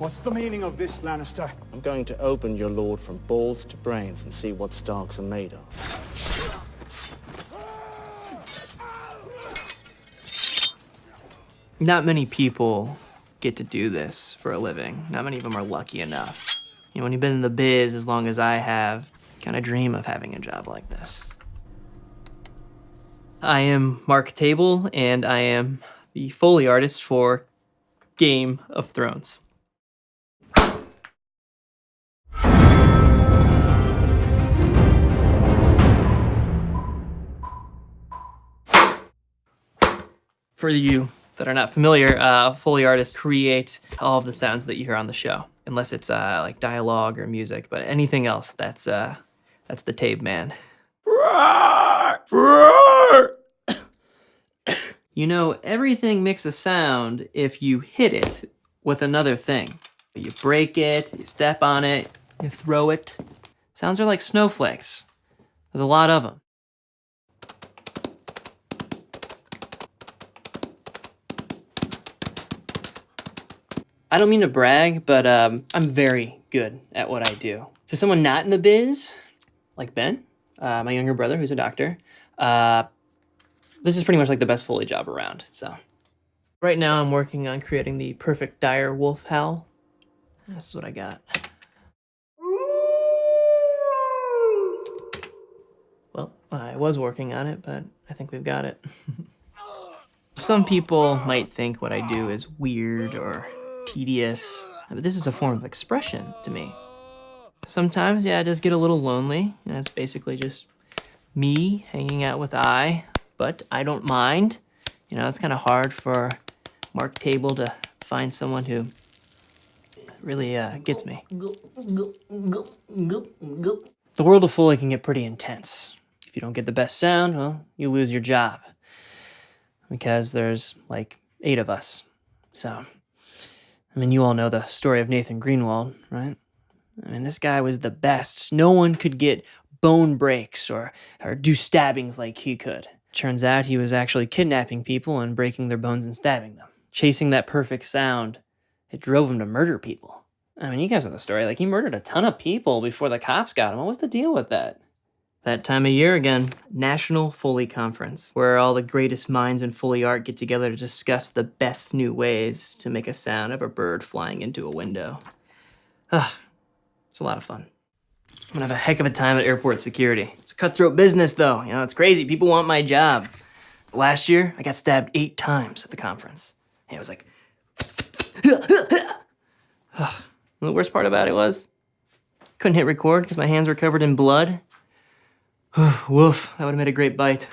What's the meaning of this, Lannister? I'm going to open your lord from balls to brains and see what Starks are made of. Not many people get to do this for a living. Not many of them are lucky enough. You know, when you've been in the biz as long as I have, you kind of dream of having a job like this. I am Mark Table, and I am the Foley artist for Game of Thrones. For you that are not familiar, Foley artists create all of the sounds that you hear on the show, unless it's like dialogue or music, but anything else, that's the Tabe man. You know, everything makes a sound if you hit it with another thing. You break it, you step on it, you throw it. Sounds are like snowflakes. There's a lot of them. I don't mean to brag, but I'm very good at what I do. To someone not in the biz, like Ben, my younger brother who's a doctor, this is pretty much like the best Foley job around, so. Right now I'm working on creating the perfect dire wolf howl. This is what I got. Well, I was working on it, but I think we've got it. Some people might think what I do is weird or tedious, but this is a form of expression to me. Sometimes, yeah, it does get a little lonely. You know, it's basically just me hanging out with but I don't mind. You know, it's kind of hard for Mark Table to find someone who really gets me. The world of Foley can get pretty intense. If you don't get the best sound, well, you lose your job. Because there's like 8 of us. So, I mean, you all know the story of Nathan Greenwald, right? I mean, this guy was the best. No one could get bone breaks or do stabbings like he could. Turns out he was actually kidnapping people and breaking their bones and stabbing them. Chasing that perfect sound, it drove him to murder people. I mean, you guys know the story. Like, he murdered a ton of people before the cops got him. What was the deal with that? That time of year again, National Foley Conference, where all the greatest minds in Foley art get together to discuss the best new ways to make a sound of a bird flying into a window. It's a lot of fun. I'm gonna have a heck of a time at airport security. It's a cutthroat business though, you know, it's crazy. People want my job. Last year, I got stabbed 8 times at the conference. And it was like, the worst part about it was, couldn't hit record because my hands were covered in blood. Woof, that would have made a great bite.